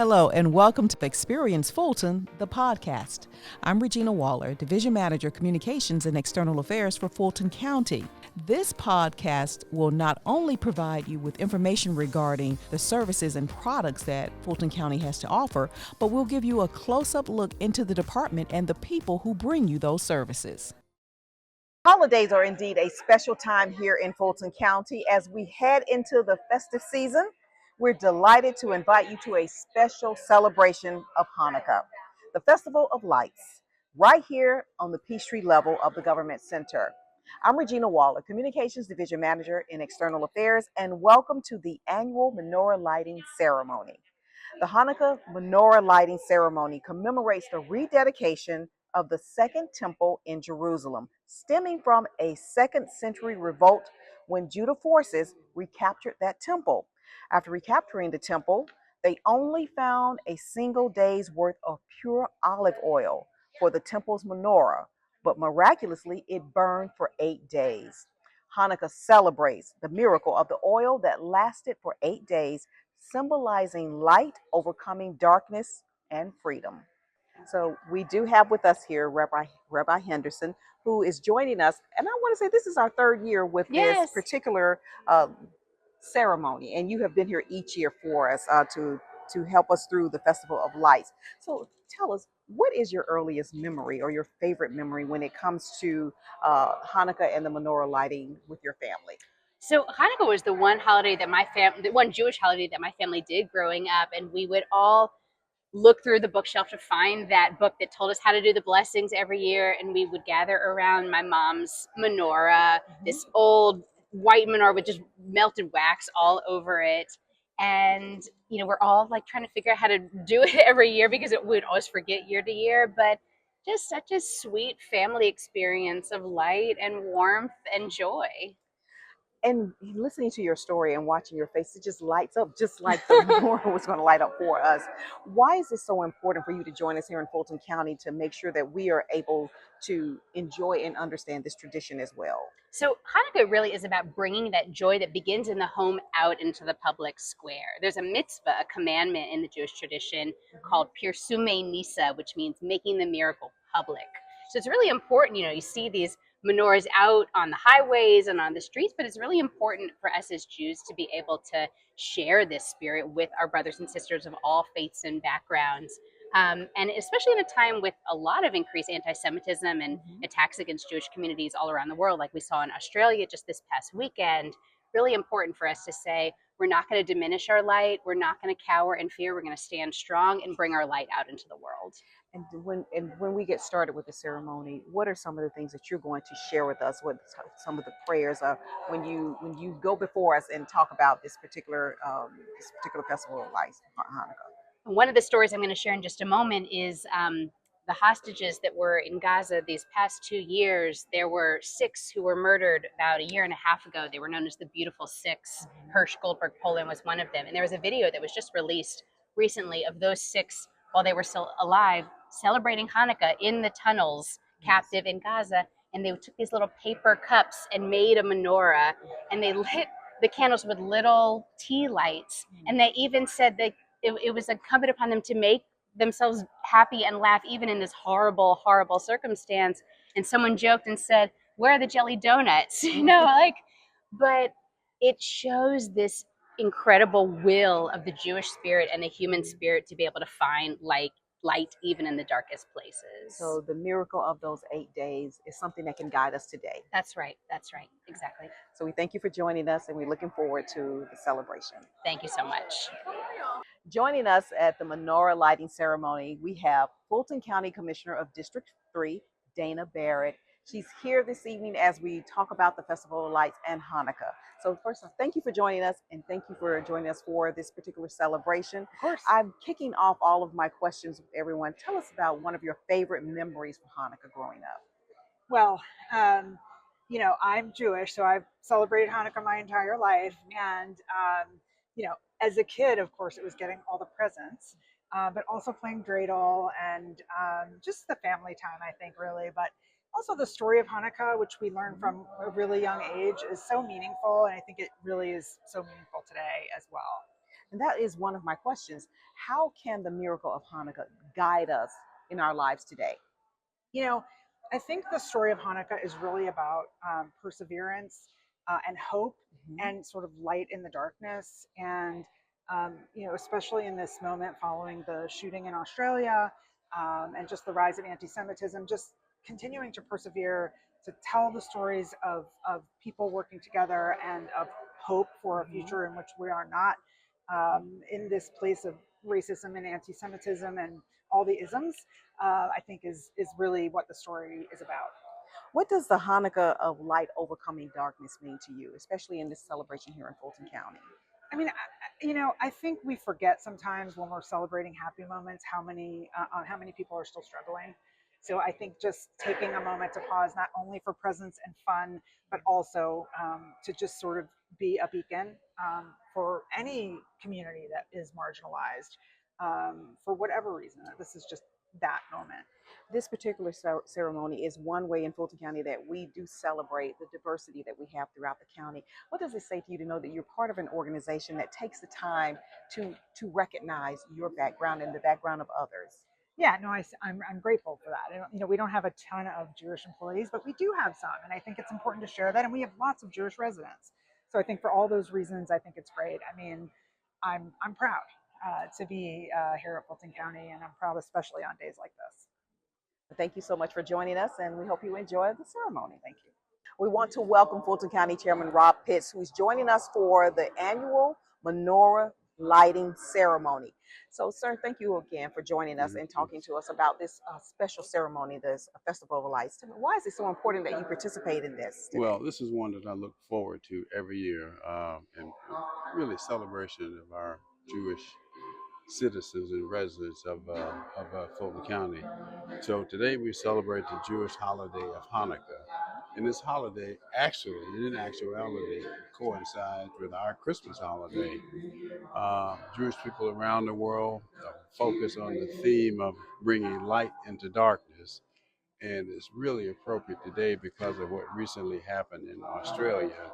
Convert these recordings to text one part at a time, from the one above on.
Hello, and welcome to Experience Fulton, the podcast. I'm Regina Waller, Division Manager, Communications and External Affairs for Fulton County. This podcast will not only provide you with information regarding the services and products that Fulton County has to offer, but we'll give you a close-up look into the department and the people who bring you those services. Holidays are indeed a special time here in Fulton County. As we head into the festive season, we're delighted to invite you to a special celebration of Hanukkah, the Festival of Lights, right here on the Peachtree level of the Government Center. I'm Regina Waller, Communications Division Manager in External Affairs, and welcome to the annual Menorah Lighting Ceremony. The Hanukkah Menorah Lighting Ceremony commemorates the rededication of the Second Temple in Jerusalem, stemming from a 2nd century revolt when Judah forces recaptured that temple. After recapturing the temple, they only found a single day's worth of pure olive oil for the temple's menorah, but miraculously it burned for 8 days. Hanukkah celebrates the miracle of the oil that lasted for 8 days, symbolizing light overcoming darkness and freedom. So we do have with us here Rabbi Henderson, who is joining us. And I want to say this is our 3rd year with this particular ceremony. And you have been here each year for us to help us through the Festival of Lights. So tell us, what is your earliest memory or your favorite memory when it comes to Hanukkah and the menorah lighting with your family? So Hanukkah was the one holiday that the one Jewish holiday that my family did growing up, and we would all look through the bookshelf to find that book that told us how to do the blessings every year, and we would gather around my mom's menorah, this old white menorah with just melted wax all over it. And we're all like trying to figure out how to do it every year because we would always forget year to year, but just such a sweet family experience of light and warmth and joy. And listening to your story and watching your face, it just lights up just like the menorah was going to light up for us. Why is it so important for you to join us here in Fulton County to make sure that we are able to enjoy and understand this tradition as well? So Hanukkah really is about bringing that joy that begins in the home out into the public square. There's a mitzvah, a commandment in the Jewish tradition called Pirsume Nisa, which means making the miracle public. So it's really important, you see these menorahs out on the highways and on the streets, but it's really important for us as Jews to be able to share this spirit with our brothers and sisters of all faiths and backgrounds. And especially in a time with a lot of increased anti-Semitism and attacks against Jewish communities all around the world, like we saw in Australia just this past weekend, really important for us to say, we're not going to diminish our light. We're not going to cower in fear. We're going to stand strong and bring our light out into the world. And when we get started with the ceremony, what are some of the things that you're going to share with us? What some of the prayers are when you go before us and talk about this particular festival of lights, Hanukkah? One of the stories I'm going to share in just a moment is the hostages that were in Gaza these past 2 years. There were 6 who were murdered about a year and a half ago. They were known as the Beautiful Six. Hirsch Goldberg Poland was one of them. And there was a video that was just released recently of those 6, while they were still alive, celebrating Hanukkah in the tunnels, captive in Gaza. And they took these little paper cups and made a menorah, and they lit the candles with little tea lights. And they even said that it was incumbent upon them to make themselves happy and laugh even in this horrible, horrible circumstance. And someone joked and said, "Where are the jelly donuts?" But it shows this incredible will of the Jewish spirit and the human spirit to be able to find light even in the darkest places. So the miracle of those 8 days is something that can guide us today. That's right. Exactly. So we thank you for joining us, and we're looking forward to the celebration. Thank you so much. Joining us at the menorah lighting ceremony, we have Fulton County Commissioner of District 3, Dana Barrett. She's here this evening as we talk about the Festival of Lights and Hanukkah. So first off, thank you for joining us, and thank you for joining us for this particular celebration. Of course. I'm kicking off all of my questions with everyone. Tell us about one of your favorite memories for Hanukkah growing up. Well, I'm Jewish, so I've celebrated Hanukkah my entire life. And, as a kid, of course, it was getting all the presents, but also playing dreidel and just the family time, I think, really. But also the story of Hanukkah, which we learn from a really young age, is so meaningful. And I think it really is so meaningful today as well. And that is one of my questions. How can the miracle of Hanukkah guide us in our lives today? You know, I think the story of Hanukkah is really about perseverance and hope Mhm. and sort of light in the darkness. And, especially in this moment following the shooting in Australia and just the rise of anti Semitism, just continuing to persevere to tell the stories of people working together and of hope for a future in which we are not in this place of racism and anti Semitism and all the isms. I think is really what the story is about. What does the Hanukkah of light overcoming darkness mean to you, especially in this celebration here in Fulton County? I mean, I think we forget sometimes when we're celebrating happy moments how many people are still struggling. So I think just taking a moment to pause, not only for presents and fun, but also to just sort of be a beacon for any community that is marginalized for whatever reason. This is just that moment. This particular ceremony is one way in Fulton County that we do celebrate the diversity that we have throughout the county. What does it say to you to know that you're part of an organization that takes the time to recognize your background and the background of others? Yeah, no, I'm grateful for that. We don't have a ton of Jewish employees, but we do have some, and I think it's important to share that. And we have lots of Jewish residents, so I think for all those reasons, I think it's great. I mean, I'm proud to be here at Fulton County, and I'm proud especially on days like this. Thank you so much for joining us, and we hope you enjoy the ceremony. Thank you. We want to welcome Fulton County Chairman Rob Pitts, who's joining us for the annual Menorah Lighting ceremony. So, sir, thank you again for joining us and talking to us about this special ceremony, this Festival of Lights. Why is it so important that you participate in this today? Well, this is one that I look forward to every year, and really celebration of our Jewish citizens and residents of Fulton County. So today we celebrate the Jewish holiday of Hanukkah. And this holiday actually, in actuality, coincides with our Christmas holiday. Jewish people around the world focus on the theme of bringing light into darkness. And it's really appropriate today because of what recently happened in Australia.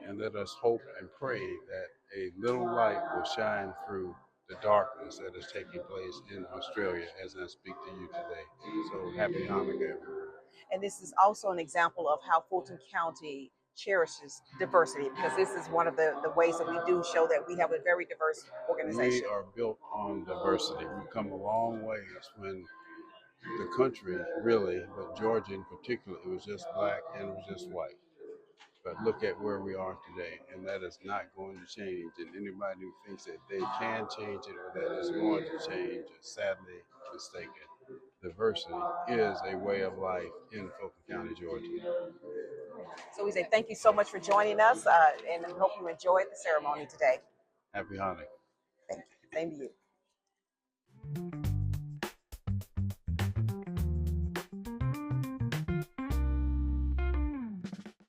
And let us hope and pray that a little light will shine through the darkness that is taking place in Australia as I speak to you today. So happy Hanukkah, everyone. And this is also an example of how Fulton County cherishes diversity, because this is one of the ways that we do show that we have a very diverse organization. We are built on diversity. We've come a long ways when the country really, but Georgia in particular, it was just black and it was just white. But look at where we are today, and that is not going to change. And anybody who thinks that they can change it or that it's going to change is sadly mistaken. Diversity is a way of life in Fulton County, Georgia. So we say thank you so much for joining us, and I hope you enjoyed the ceremony today. Happy Hanukkah. Thank you. Same to you.